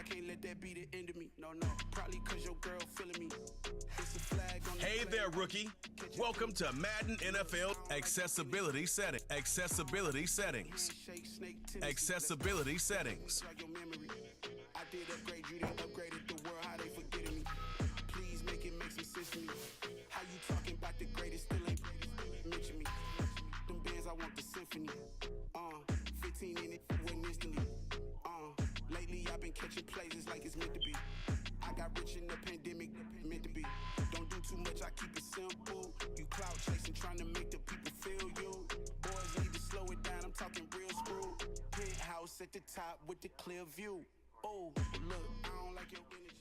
I can't let that be the end of me. No, probably cause your girl feeling me. It's a flag on the Hey there, rookie. Welcome to Madden NFL Accessibility Settings. Accessibility Settings. Accessibility Settings. I did upgrade you, they upgraded the world, how they forgetting me. Please make it make some sense to me. How you talking about the greatest, still ain't mention me. Them bands, I want the symphony. 15 in it, went instantly. Lately I've been catching plays like it's meant to be. I got rich in the pandemic, meant to be. Don't do too much, I keep it simple. You clout chasing, trying to make the people feel you. Boys need to slow it down, I'm talking real screw. Penthouse at the top with the clear view. Oh, look, I don't like your energy.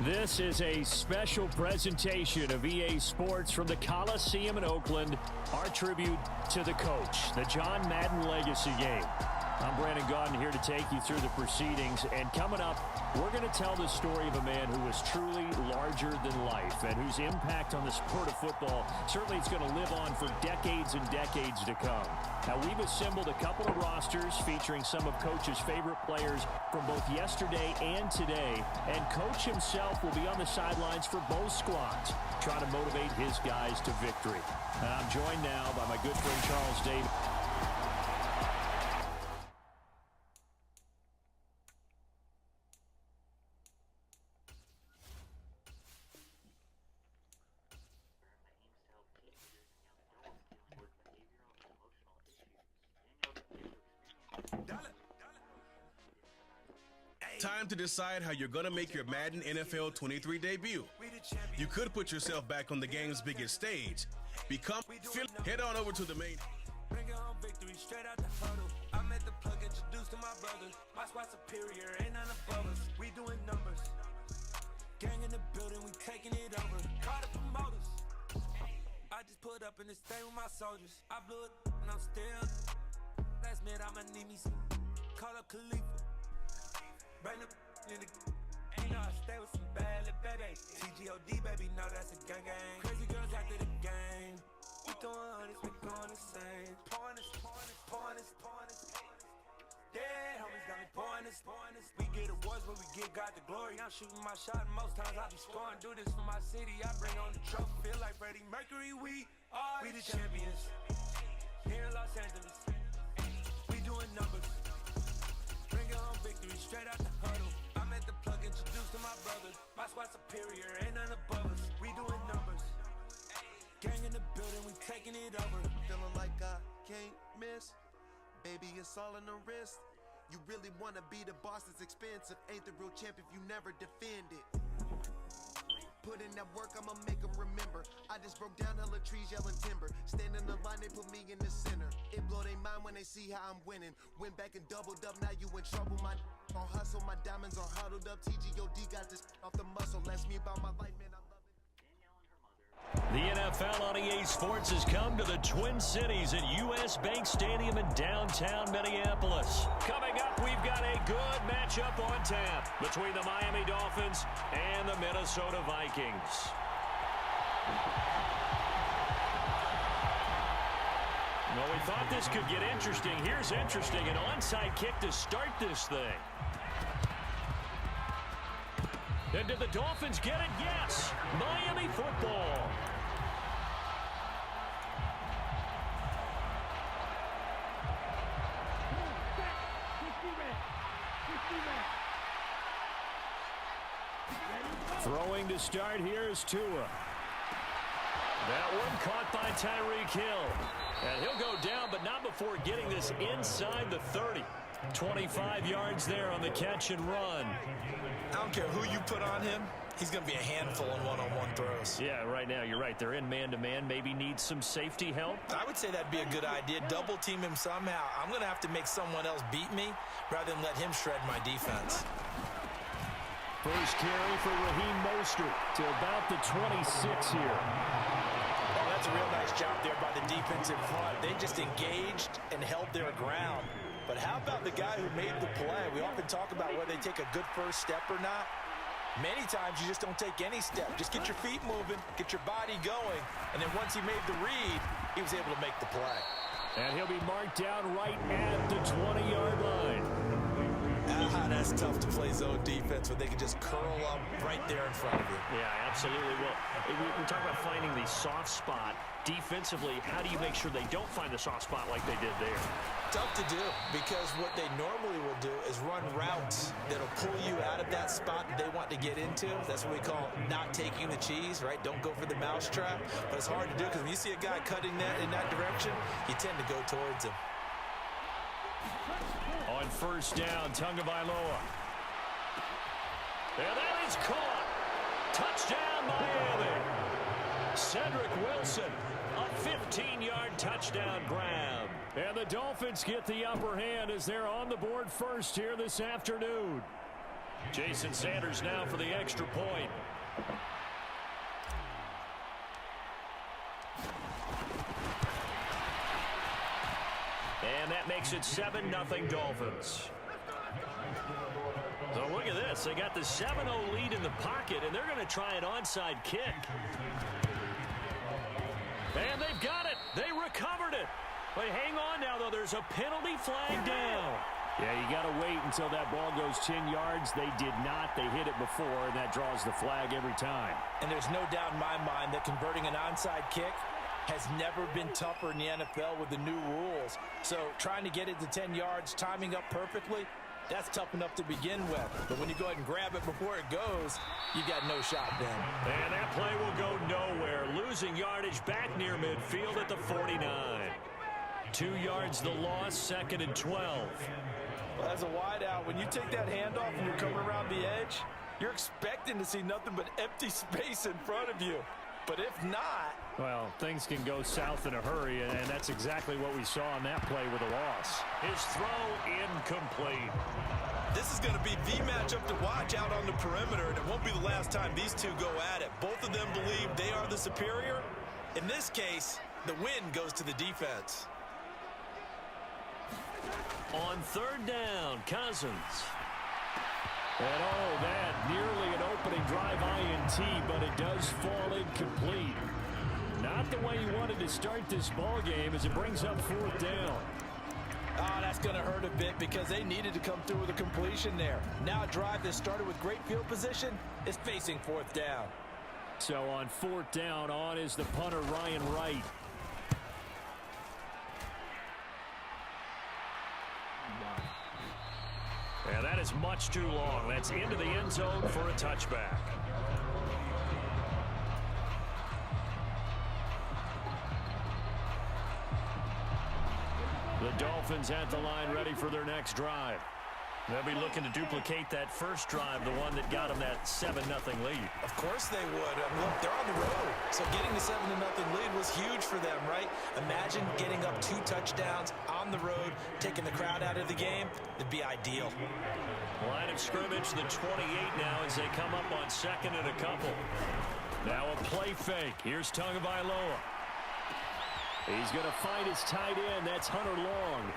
This is a special presentation of EA Sports from the Coliseum in Oakland. Our tribute to the coach, the John Madden Legacy Game. I'm Brandon Gaudin here to take you through the proceedings. And coming up, we're going to tell the story of a man who was truly larger than life and whose impact on the sport of football certainly is going to live on for decades and decades to come. Now, we've assembled a couple of rosters featuring some of Coach's favorite players from both yesterday and today. And Coach himself will be on the sidelines for both squads, trying to motivate his guys to victory. And I'm joined now by my good friend Charles Davis. Time to decide how you're going to make your Madden NFL 23 debut. You could put yourself back on the game's biggest stage. Head on over to the main. Bring it home victory straight out the huddle. I'm at the plug, introduced to my brothers. My squad superior, ain't none above us. We doing numbers. Gang in the building, we taking it over. Call the promoters. I just put up in this thing with my soldiers. I blew it and I'm still. Last minute, I'ma need me some. Call up Khalifa. Bring the in the. You know I stay with some bad little baby. TGOD, baby, know that's a gang gang. Crazy girls after the game. We throwing hundreds, we going insane. Pouring this. Yeah, homies got me pouring this. We get awards when we give God the glory. I'm shooting my shot and most times I be scoring. Do this for my city, I bring on the trophy. Feel like Freddie Mercury, we the champions. Here in Los Angeles, we doing numbers. Bring it home victory straight out the huddle. I'm at the plug, introduced to my brothers. My squad superior, ain't none above us. We doing numbers. Gang in the building, we taking it over. Feeling like I can't miss. Baby, it's all in the wrist. You really wanna be the boss, it's expensive. Ain't the real champ if you never defend it. Put in that work, I'ma make them remember. I just broke down hella trees, yelling timber. Stand in the line, they put me in the center. It blow their mind when they see how I'm winning. Went back and doubled up, now you in trouble. My on hustle, my diamonds are huddled up. TGOD got this off the muscle. Ask me about my life, man, I love it. The NFL on EA Sports has come to the Twin Cities at US Bank Stadium in downtown Minneapolis. Coming up, we've got a good matchup on tap between the Miami Dolphins and the Minnesota Vikings. Well, we thought this could get interesting. Here's interesting. An onside kick to start this thing. And did the Dolphins get it? Yes! Miami football. Throwing to start here is Tua. That one caught by Tyreek Hill. And he'll go down, but not before getting this inside the 30. 25 yards there on the catch and run. I don't care who you put on him. He's going to be a handful in one-on-one throws. Yeah, right now, you're right. They're in man-to-man. Maybe needs some safety help. I would say that'd be a good idea. Double team him somehow. I'm going to have to make someone else beat me rather than let him shred my defense. First carry for Raheem Mostert to about the 26 here. Oh, that's a real nice job there by the defense in front. They just engaged and held their ground. But how about the guy who made the play? We often talk about whether they take a good first step or not. Many times you just don't take any step. Just get your feet moving, get your body going, and then once he made the read, he was able to make the play. And he'll be marked down right at the 20-yard line. it's tough to play zone defense when they can just curl up right there in front of you. Yeah, absolutely. Well, we talk about finding the soft spot. Defensively, how do you make sure they don't find the soft spot like they did there? Tough to do, because what they normally will do is run routes that'll pull you out of that spot that they want to get into. That's what we call not taking the cheese, right? Don't go for the mousetrap. But it's hard to do because when you see a guy cutting that in that direction, you tend to go towards him. On first down, Tagovailoa. And that is caught. Touchdown, Miami. Cedric Wilson, a 15-yard touchdown grab. And the Dolphins get the upper hand as they're on the board first here this afternoon. Jason Sanders now for the extra point. And that makes it 7-0 Dolphins. So look at this. They got the 7-0 lead in the pocket, and they're going to try an onside kick. And they've got it. They recovered it. But hang on now, though. There's a penalty flag down. Yeah, you got to wait until that ball goes 10 yards. They did not. They hit it before, and that draws the flag every time. And there's no doubt in my mind that converting an onside kick has never been tougher in the NFL with the new rules. So trying to get it to 10 yards, timing up perfectly, that's tough enough to begin with. But when you go ahead and grab it before it goes, you got no shot then. And that play will go nowhere. Losing yardage back near midfield at the 49. 2 yards the loss, 2nd and 12. Well, as a wideout, when you take that handoff and you're coming around the edge, you're expecting to see nothing but empty space in front of you. But if not... Well, things can go south in a hurry, and that's exactly what we saw on that play with a loss. His throw incomplete. This is going to be the matchup to watch out on the perimeter, and it won't be the last time these two go at it. Both of them believe they are the superior. In this case, the win goes to the defense. On third down, Cousins. And oh, that nearly an opening drive INT, but it does fall incomplete. Not the way you wanted to start this ball game as it brings up 4th down. Oh, that's going to hurt a bit because they needed to come through with a completion there. Now a drive that started with great field position is facing 4th down. So on 4th down, on is the punter Ryan Wright. And that is much too long. That's into the end zone for a touchback. The Dolphins at the line ready for their next drive. They'll be looking to duplicate that first drive, the one that got them that 7-0 lead. Of course they would. Look, they're on the road. So getting the 7-0 lead was huge for them, right? Imagine getting up 2 touchdowns on the road, taking the crowd out of the game. It'd be ideal. Line of scrimmage, the 28 now as they come up on 2nd and a couple. Now a play fake. Here's Tagovailoa. He's going to find his tight end. That's Hunter Long.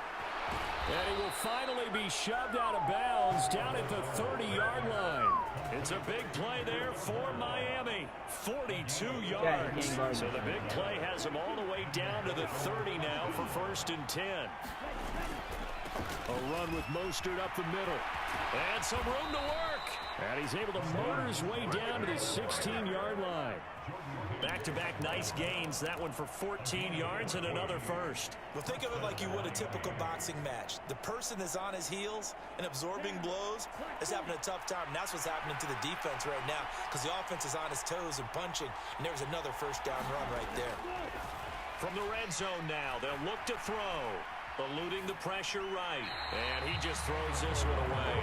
And he will finally be shoved out of bounds down at the 30-yard line. It's a big play there for Miami. 42 yards. So the big play has him all the way down to the 30 now for 1st and 10. A run with Mostert up the middle. And some room to work. And he's able to motor his way down to the 16-yard line. Back-to-back nice gains. That one for 14 yards and another first. Well, think of it like you would a typical boxing match. The person that's on his heels and absorbing blows is having a tough time. And that's what's happening to the defense right now because the offense is on his toes and punching. And there's another first down run right there. From the red zone now, they'll look to throw. Eluding the pressure right. And he just throws this one away.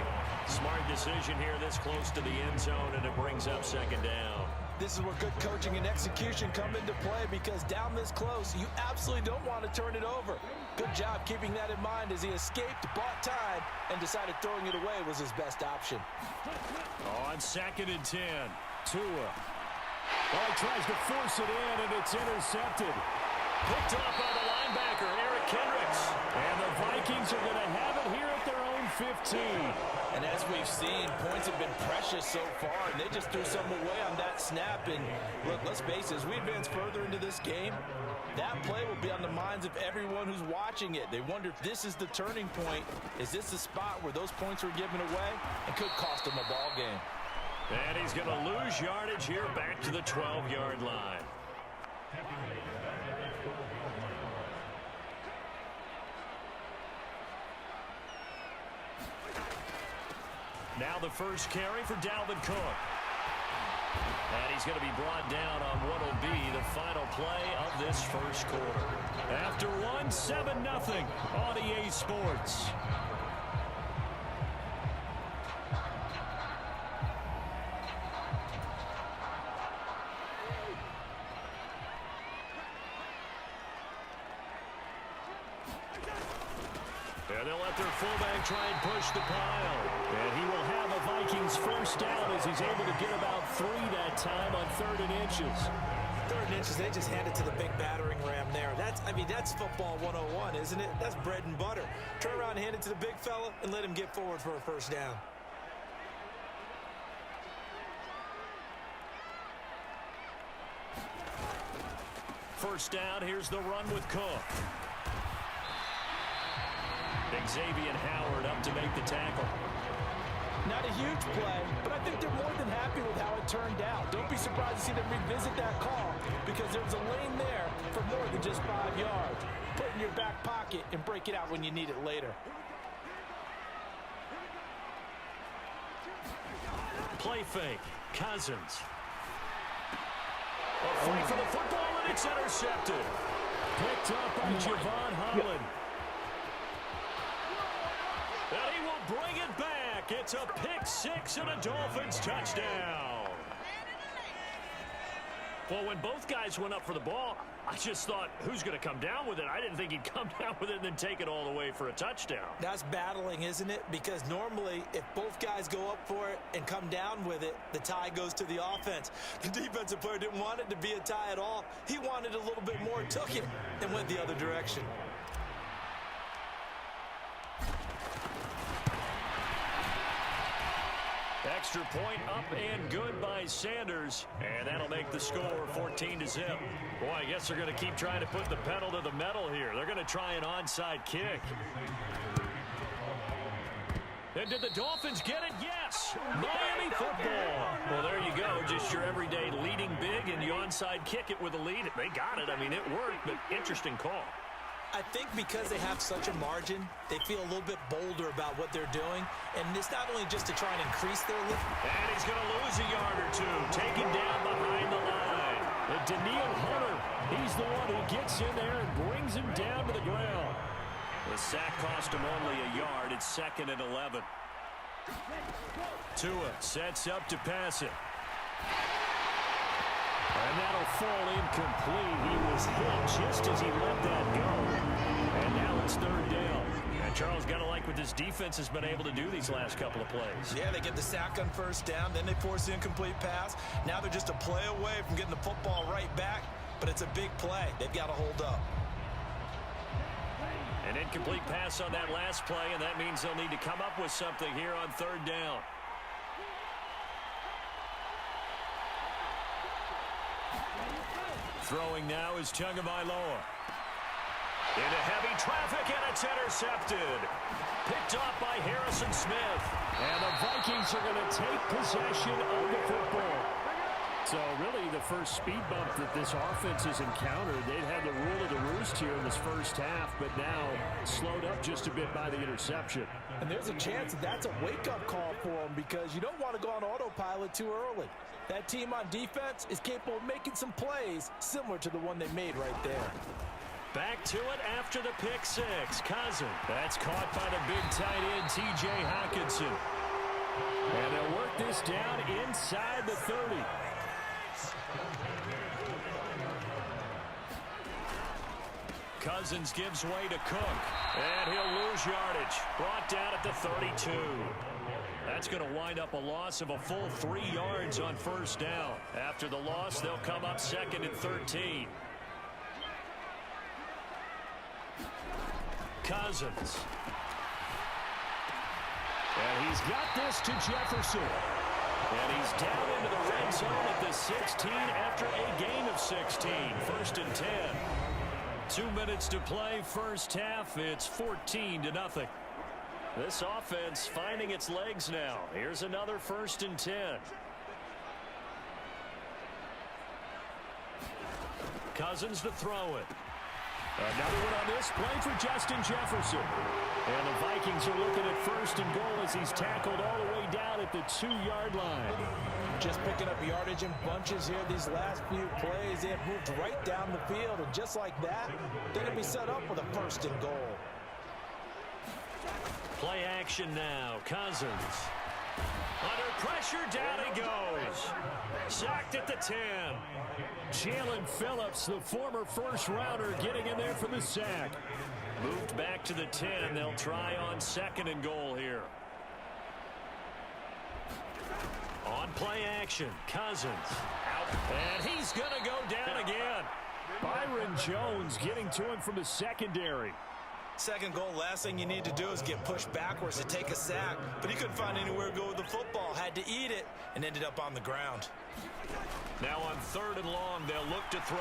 Smart decision here this close to the end zone, and it brings up 2nd down. This is where good coaching and execution come into play because down this close, you absolutely don't want to turn it over. Good job keeping that in mind as he escaped, bought time, and decided throwing it away was his best option. On 2nd and 10, Tua. Oh, he tries to force it in, and it's intercepted. Picked up by the linebacker, Eric Kendricks. And the Vikings are going to have it here at their own 15. And as we've seen, points have been precious so far, and they just threw some away on that snap. And look, let's face it, as we advance further into this game, that play will be on the minds of everyone who's watching it. They wonder if this is the turning point. Is this the spot where those points were given away and could cost them a ball game? And he's going to lose yardage here back to the 12-yard line. Now the first carry for Dalvin Cook. And he's going to be brought down on what will be the final play of this first quarter. After one, 7-0 on EA Sports. And they'll let their fullback try and push the pile. And he will have a Vikings first down as he's able to get about 3 that time on 3rd and inches. 3rd and inches, they just hand it to the big battering ram there. That's football 101, isn't it? That's bread and butter. Turn around and hand it to the big fella and let him get forward for a first down. First down, here's the run with Cook. Xavier Howard up to make the tackle. Not a huge play, but I think they're more than happy with how it turned out. Don't be surprised to see them revisit that call because there's a lane there for more than just 5 yards. Put it in your back pocket and break it out when you need it later. Play fake. Cousins. A fight for the football, and it's intercepted. Picked up by Javon Holland. And he will bring it back. It's a pick six and a Dolphins touchdown. Well, when both guys went up for the ball, I just thought, who's going to come down with it? I didn't think he'd come down with it and then take it all the way for a touchdown. That's battling, isn't it? Because normally, if both guys go up for it and come down with it, the tie goes to the offense. The defensive player didn't want it to be a tie at all. He wanted a little bit more, took it, and went the other direction. Extra point up and good by Sanders, and that'll make the score 14-0. Boy, I guess they're going to keep trying to put the pedal to the metal here. They're going to try an onside kick. And did the Dolphins get it? Yes! Miami football. Well, there you go. Just your everyday leading big, and you onside kick it with a lead. They got it. I mean, it worked, but interesting call. I think because they have such a margin, they feel a little bit bolder about what they're doing. And it's not only just to try and increase their lead. And he's going to lose a yard or two. Taken down behind the line. And Danielle Hunter, he's the one who gets in there and brings him down to the ground. The sack cost him only a yard. It's 2nd and 11. Tua sets up to pass it. And that'll fall incomplete. He was hit just as he let that go. And now it's 3rd down. And Charles, got to like what this defense has been able to do these last couple of plays. Yeah, they get the sack on 1st down, then they force the incomplete pass. Now they're just a play away from getting the football right back, but it's a big play. They've got to hold up. An incomplete pass on that last play, and that means they'll need to come up with something here on 3rd down. Throwing now is Tagovailoa. Into heavy traffic, and it's intercepted. Picked off by Harrison Smith. And the Vikings are going to take possession of the football. So really the first speed bump that this offense has encountered, they've had the rule of the roost here in this first half, but now slowed up just a bit by the interception. And there's a chance that that's a wake-up call for them because you don't want to go on autopilot too early. That team on defense is capable of making some plays similar to the one they made right there. Back to it after the pick six. Cousins. That's caught by the big tight end, T.J. Hockenson. And they'll work this down inside the 30. Cousins gives way to Cook. And he'll lose yardage. Brought down at the 32. That's going to wind up a loss of a full 3 yards on 1st down. After the loss, they'll come up 2nd and 13. Cousins. He's got this to Jefferson. And he's down into the red zone at the 16 after a gain of 16. 1st and 10. 2 minutes to play, first half. It's 14-0. This offense finding its legs now. Here's another 1st and 10. Cousins to throw it. Another one on this play for Justin Jefferson. And the Vikings are looking at 1st and goal as he's tackled all the way down at the 2-yard line. Just picking up yardage in bunches here these last few plays. They have moved right down the field, and just like that, they're going to be set up with a 1st and goal. Play action now. Cousins. Under pressure, down he goes. Sacked at the 10. Jalen Phillips, the former first-rounder, getting in there for the sack. Moved back to the 10. They'll try on 2nd and goal here. On play action, Cousins. Out, and he's going to go down again. Byron Jones getting to him from the secondary. 2nd goal, last thing you need to do is get pushed backwards to take a sack. But he couldn't find anywhere to go with the football. Had to eat it and ended up on the ground. Now on 3rd and long, they'll look to throw.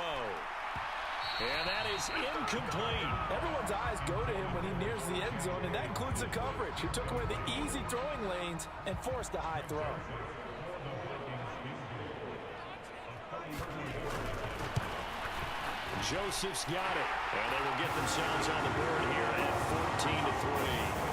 And that is incomplete. Everyone's eyes go to him when he nears the end zone, and that includes the coverage. He took away the easy throwing lanes and forced a high throw. Joseph's got it, and they will get themselves on the board here at 14-3.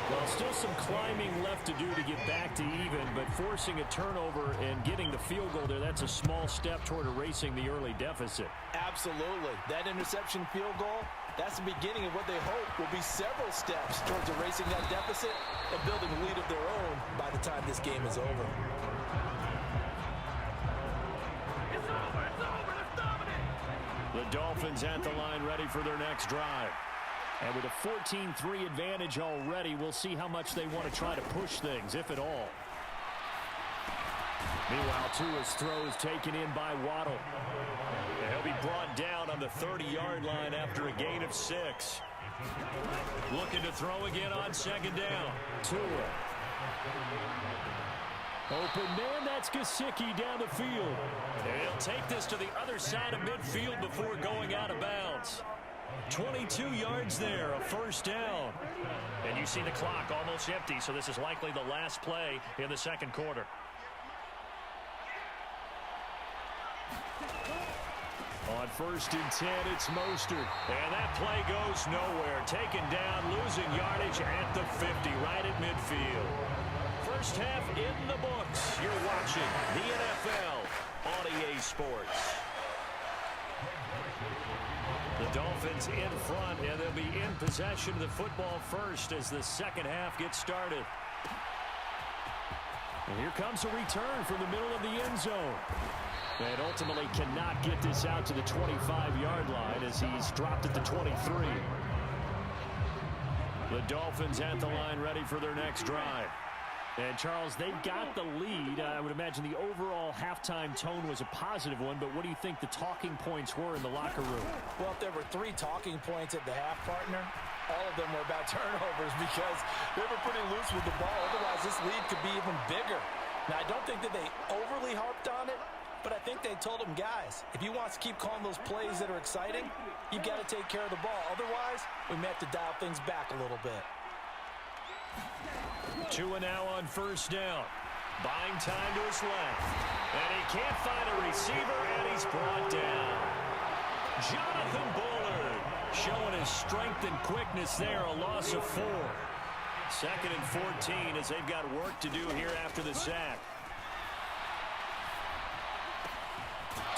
Well, still some climbing left to do to get back to even, but forcing a turnover and getting the field goal there, that's a small step toward erasing the early deficit. Absolutely. That interception field goal, that's the beginning of what they hope will be several steps towards erasing that deficit and building a lead of their own by the time this game is over. The Dolphins at the line ready for their next drive. And with a 14-3 advantage already, we'll see how much they want to try to push things, if at all. Meanwhile, Tua's throw is taken in by Waddle. And he'll be brought down on the 30-yard line after a gain of 6. Looking to throw again on 2nd down. Tua. Open man, that's Gesicki down the field. And he'll take this to the other side of midfield before going out of bounds. 22 yards there, a 1st down. And you see the clock almost empty, so this is likely the last play in the 2nd quarter. On 1st and 10, it's Mostert. And that play goes nowhere. Taken down, losing yardage at the 50, right at midfield. First half in the books. You're watching the NFL on EA Sports. The Dolphins in front, and they'll be in possession of the football first as the 2nd half gets started. And here comes a return from the middle of the end zone. And ultimately cannot get this out to the 25-yard line as he's dropped at the 23. The Dolphins at the line ready for their next drive. And, Charles, they've got the lead. I would imagine the overall halftime tone was a positive one, but what do you think the talking points were in the locker room? Well, if there were 3 talking points at the half, partner, all of them were about turnovers because they were pretty loose with the ball. Otherwise, this lead could be even bigger. Now, I don't think that they overly harped on it, but I think they told them, guys, if you want to keep calling those plays that are exciting, you've got to take care of the ball. Otherwise, we may have to dial things back a little bit. Tua now on 1st down. Buying time to his left. And he can't find a receiver, and he's brought down. Jonathan Bullard showing his strength and quickness there, a loss of 4. 2nd and 14 as they've got work to do here after the sack.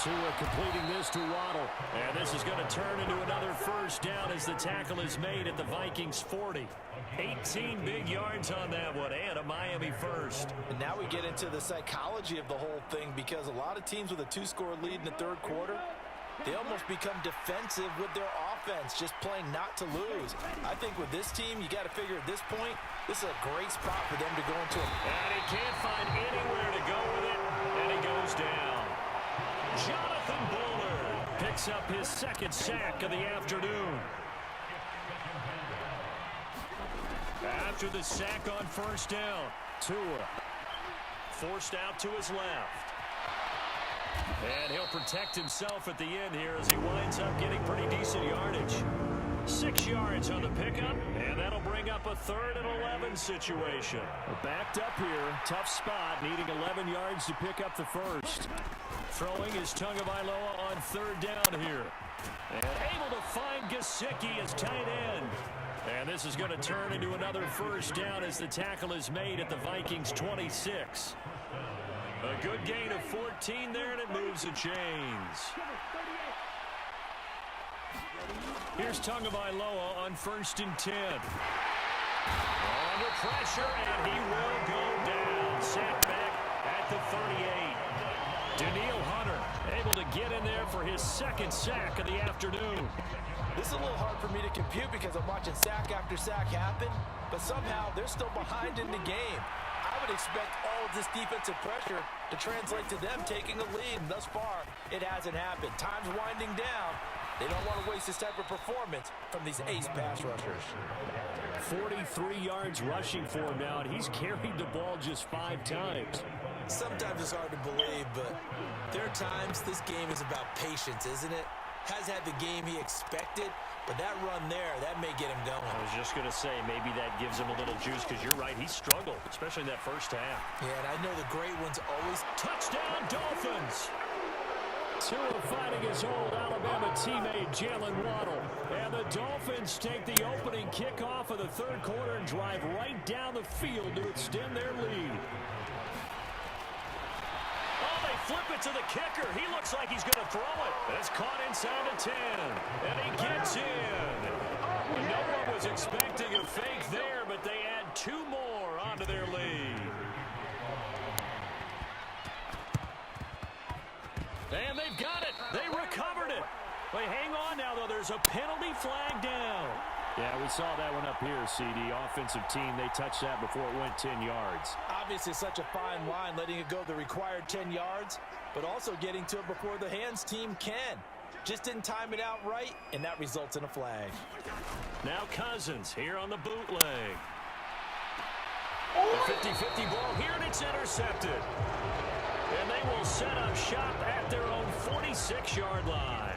Tua completing this to Waddle. And this is going to turn into another 1st down as the tackle is made at the Vikings 40. 18 big yards on that one, and a Miami 1st. And now we get into the psychology of the whole thing because a lot of teams with a 2-score lead in the 3rd quarter, they almost become defensive with their offense, just playing not to lose. I think with this team, you got to figure at this point, this is a great spot for them to go into. And he can't find anywhere to go with it, and he goes down. Jonathan Bullard picks up his 2nd sack of the afternoon. After the sack on first down, Tua forced out to his left. And he'll protect himself at the end here as he winds up getting pretty decent yardage. 6 yards on the pickup, and that'll bring up a 3rd and 11 situation. Backed up here, tough spot, needing 11 yards to pick up the first. Throwing is Tagovailoa on 3rd down here. And able to find Gesicki as tight end. And this is going to turn into another first down as the tackle is made at the Vikings 26. A good gain of 14 there, and it moves the chains. Here's Tagovailoa on 1st and 10. Under pressure, and he will go down. Sacked back at the 38. Danielle Hunter able to get in there for his 2nd sack of the afternoon. This is a little hard for me to compute because I'm watching sack after sack happen, but somehow they're still behind in the game. I would expect all of this defensive pressure to translate to them taking a lead, and thus far, it hasn't happened. Time's winding down. They don't want to waste this type of performance from these ace pass rushers. 43 yards rushing for him now, and he's carried the ball just 5 times. Sometimes it's hard to believe, but there are times this game is about patience, isn't it? Has had the game he expected, but that run there, that may get him going. I was just going to say, maybe that gives him a little juice, because you're right, he struggled, especially in that first half. Yeah, and I know the great ones always... Touchdown, Dolphins! Tua fighting his old Alabama teammate, Jalen Waddle. And the Dolphins take the opening kickoff of the 3rd quarter and drive right down the field to extend their lead. Flip it to the kicker. He looks like he's going to throw it. It's caught inside the 10. And he gets in. No one was expecting a fake there, but they add 2 more onto their lead. And they've got it. They recovered it. Wait, hang on now, though. There's a penalty flag down. Yeah, we saw that one up here, CD. Offensive team, they touched that before it went 10 yards. Obviously such a fine line, letting it go the required 10 yards, but also getting to it before the hands team can. Just didn't time it out right, and that results in a flag. Now Cousins here on the bootleg. The 50-50 ball here, and it's intercepted. And they will set up shop at their own 46-yard line.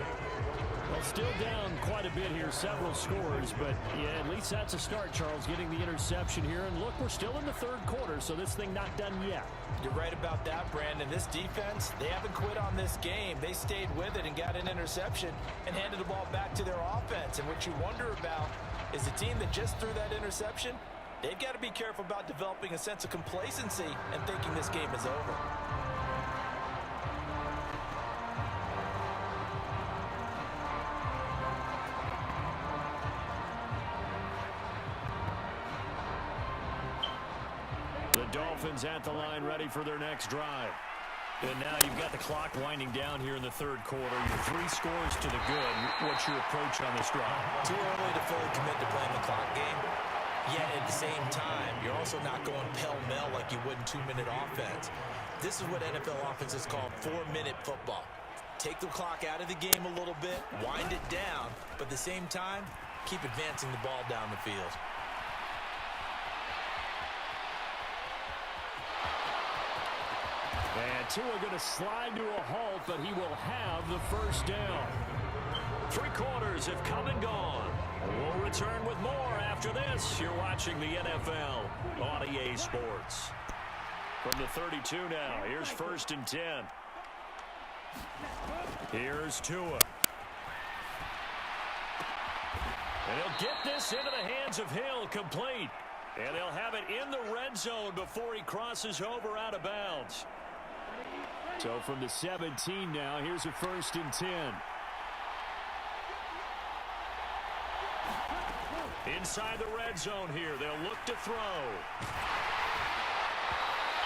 Well, still down quite a bit here, several scores, but yeah, at least that's a start, Charles, getting the interception here. And look, we're still in the 3rd quarter, so this thing not done yet. You're right about that, Brandon. This defense, they haven't quit on this game. They stayed with it and got an interception and handed the ball back to their offense. And what you wonder about is the team that just threw that interception, they've got to be careful about developing a sense of complacency and thinking this game is over. Dolphins at the line, ready for their next drive. And now you've got the clock winding down here in the 3rd quarter. You're 3 scores to the good. What's your approach on this drive? Too early to fully commit to playing the clock game. Yet at the same time, you're also not going pell-mell like you would in 2-minute offense. This is what NFL offenses call 4-minute football. Take the clock out of the game a little bit, wind it down, but at the same time, keep advancing the ball down the field. And Tua going to slide to a halt, but he will have the first down. 3 quarters have come and gone. We'll return with more after this. You're watching the NFL on EA Sports. From the 32 now, here's 1st and 10. Here's Tua. And he'll get this into the hands of Hill, complete. And they'll have it in the red zone before he crosses over out of bounds. So from the 17 now, here's a 1st and 10. Inside the red zone here, they'll look to throw.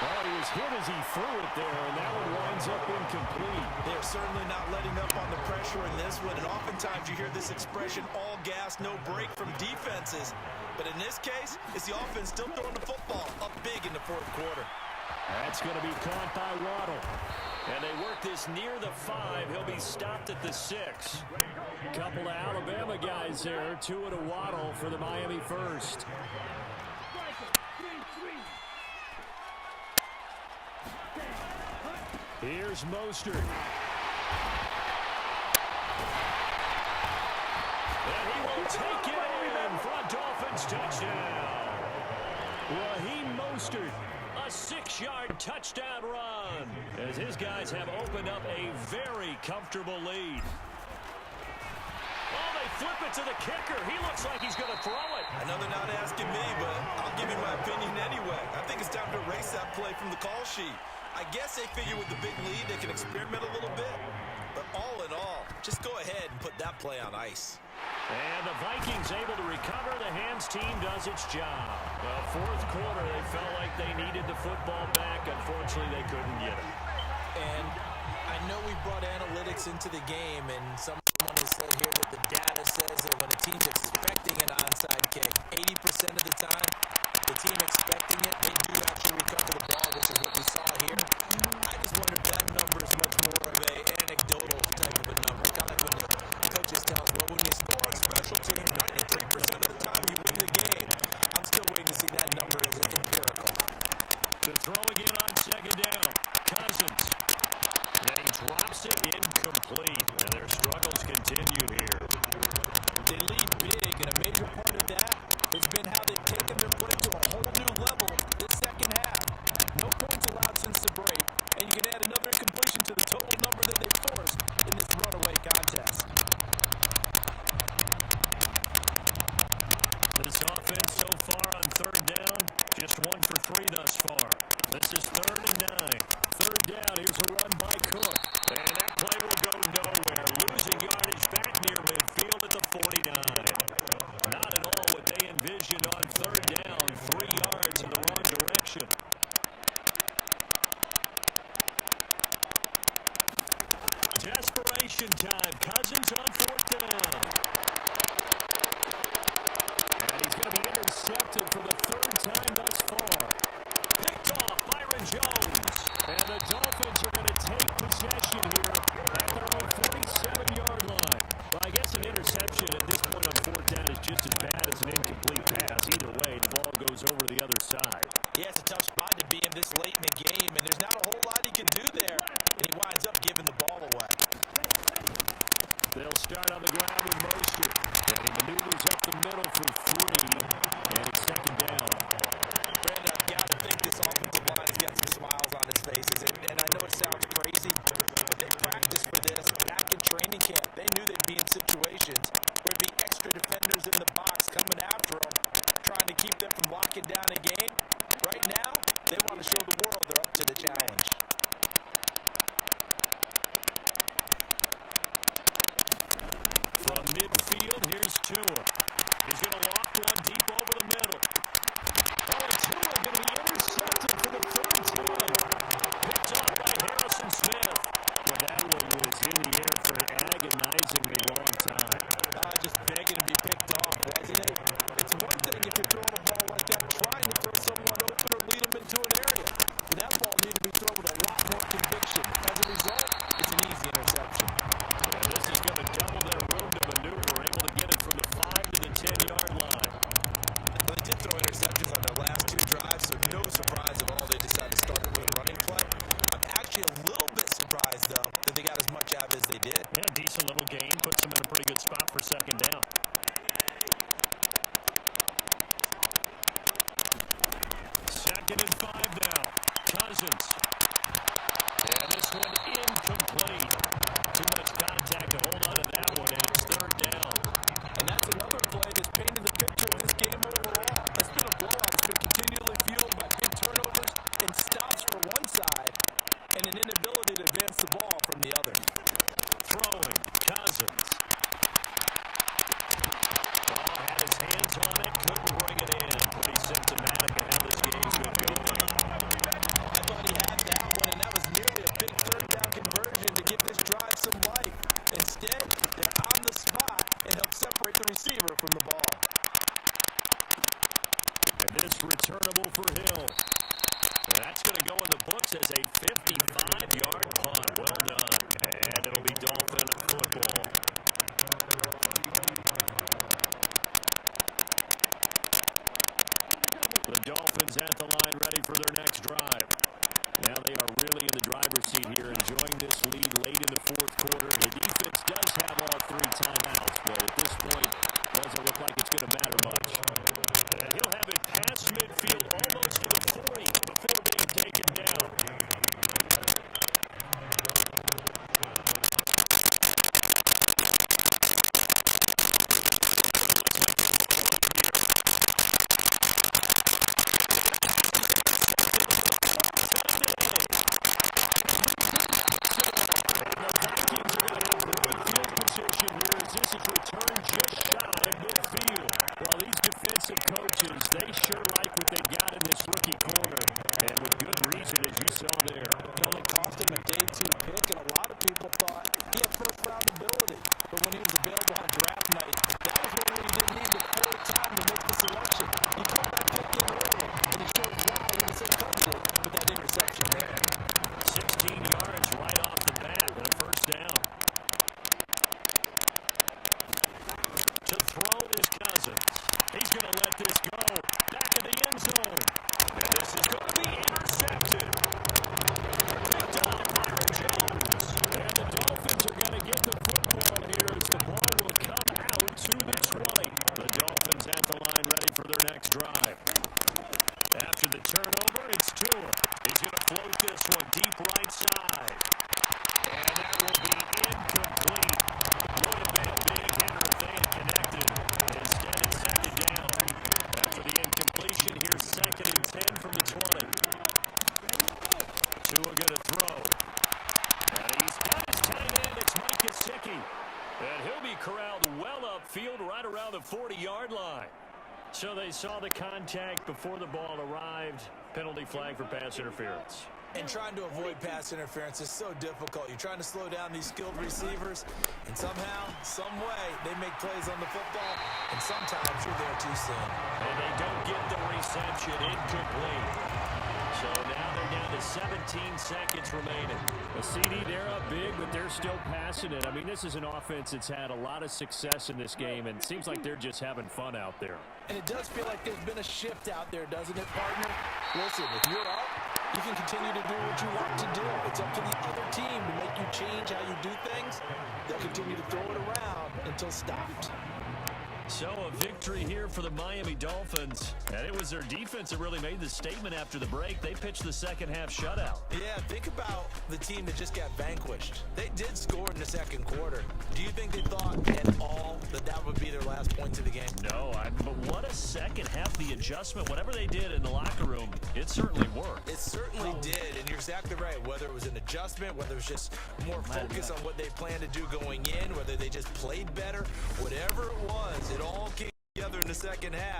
Oh, he was hit as he threw it there, and that one winds up incomplete. They're certainly not letting up on the pressure in this one, and oftentimes you hear this expression, all gas, no break from defenses. But in this case, it's the offense still throwing the football up big in the 4th quarter. That's going to be caught by Waddle. And they work this near the 5. He'll be stopped at the 6. Couple of Alabama guys there. Tua to Waddle for the Miami first. Here's Mostert. And he will take it in for a Dolphins touchdown. Raheem Mostert, a 6-yard touchdown run, as his guys have opened up a very comfortable lead. Oh, they flip it to the kicker. He looks like he's going to throw it. I know they're not asking me, but I'll give you my opinion anyway. I think it's time to erase that play from the call sheet. I guess they figure with the big lead they can experiment a little bit. But all in all, just go ahead and put that play on ice. And the Vikings able to recover. The hands team does its job. Fourth quarter, they felt like they needed the football back. Unfortunately, they couldn't get it. And I know we brought analytics into the game, and someone has said here that the data says that when a team's expecting an onside kick, 80% of the time, the team expecting it, they do actually recover the ball, which is what we saw here. I just wonder if that number is much more of a anecdotal type of a number. Kind of like when the coaches tell us, well, when you score on special team, 93% of the time you win the game. I'm still waiting to see that number as empirical. To throw again on second down. Cousins. And he drops it incomplete. And their struggles continue here. They lead big, and a major part of that has been how they've taken their play to a whole new level this second half. No points allowed since the break, and you can add another completion to the total number that they forced in this runaway contest. This offense so far on third down, just 1 for 3 thus far. This is 3rd and 9. Third down, here's a run by Cook. And that play will go nowhere. Losing yardage back near midfield at the 49. Not at all what they envisioned on third down. 3 yards in the wrong direction. Desperation time. Cousins on 4th down. And he's going to be intercepted for the 3rd time thus far. Picked off Byron Jones. And the Dolphins are going to take possession here at their own 47-yard line. Well, I guess an interception at this point on 4th down is just as bad as an incomplete pass. Either way, the ball goes over the other side. Yeah, it's a tough spot to be in this late in the game, and there's not a whole lot he can do there, and he winds up giving the ball away. They'll start on the ground with Mostert. And he maneuvers up the middle for 3. And it's second down. Brandon, I've got to think this offensive line's got some smiles on its faces. And I know it sounds crazy, but they practiced for this back in training camp. They knew they'd be in situations where there'd be extra defenders in the box coming after them, trying to keep them from locking down a game. Right now, they want to show the world they're up to the challenge. From midfield, here's Tua. He's going to loft one deep over the middle. Oh, and Tua going to be intercepted for the 3rd time. Picked off by Harrison Smith. Well, that one was in the air for an agonizingly long time. Just begging to be picked off, wasn't it? It's one thing if you're throwing a ball like that, trying to throw someone open or lead them into an area. But that ball needed to be thrown with a lot more conviction. As a result, it's an easy interception. And this is going to double their room to maneuver, able to get it from the 5 to the 10-yard line. Well, they did throw interceptions on their last 2 drives, so no surprise at all they decided to start with a running play. I'm actually a little bit surprised, though, that they got as much out as they did. Yeah, decent little gain. Puts them in a pretty good spot for second down. Second and 5 now. Cousins. And this one incomplete. Too much contact to hold on to that one, and it's 3rd down. And that's another play that's painted the picture of this game overall. It's been a blowout. It's been continually fueled by big turnovers and stops for one side and an inability to advance the ball from the other. Throwing. Cousins. Oh, had his hands on it. Couldn't bring it in. Pretty symptomatic of how this game's been going. I thought he had that one, and that was nearly a big 3rd down conversion to give this drive some life. Instead, they're on the spot and help separate the receiver from the ball. And this returnable for Hill. That's going to go in the books as a 55-yard punt. Well done. And it'll be Dolphin football. The Dolphins at the line ready for their next drive. Now they are really in the driver's driver's seat here, enjoying this lead late in the fourth quarter. The defense does have all 3 timeouts, but at this point, doesn't look like it's going to matter much. And he'll have it past midfield, almost to the 40 before being taken down. They sure like what they got in this rookie corner, and with good reason, as you saw there. It only cost him a day 2 pick, and a lot of people thought he had first-round ability. But when he was available on draft night, that was when you didn't need the full time to make the selection. You put that pick in early, and he showed why he was so coveted with that interception there. 16 yards right off the bat and a first down. To throw is Cousins. He's going to let this go. Back in the end zone. And this is going to be intercepted. Picked up by Jones. And the Dolphins are going to get the football here as the ball will come out to the 20. The Dolphins at the line ready for their next drive. After the turnover, it's Tua. He's going to float this one deep right side. And that will be incomplete. Would have been a big hitter if they had connected. Instead, it's second down. After the incompletion, here's 2nd and 10 from the 20. Tua going to throw. And he's got his tight end. It's Mike Gesicki. And he'll be corralled well upfield right around the 40-yard line. So they saw the contact before the ball arrived. Penalty flag for pass interference. And trying to avoid pass interference is so difficult. You're trying to slow down these skilled receivers, and somehow, some way, they make plays on the football, and sometimes you're there too soon. And they don't get the reception. Incomplete. So now they're down to 17 seconds remaining. A CD, they're up big, but they're still passing it. I mean, this is an offense that's had a lot of success in this game, and it seems like they're just having fun out there. And it does feel like there's been a shift out there, doesn't it, partner? Listen, if you're up, you can continue to do what you want to do. It's up to the other team to make you change how you do things. They'll continue to throw it around until stopped. So a victory here for the Miami Dolphins. And it was their defense that really made the statement after the break. They pitched the second half shutout. Yeah, think about the team that just got vanquished. They did score in the second quarter. Do you think they thought at all that that would be their last points of the game? No, but what a second half. The adjustment, whatever they did in the locker room, it certainly worked. It certainly did, and you're exactly right. Whether it was an adjustment, whether it was just more focus on what they planned to do going in, whether they just played better, whatever it was, it all came together in the second half.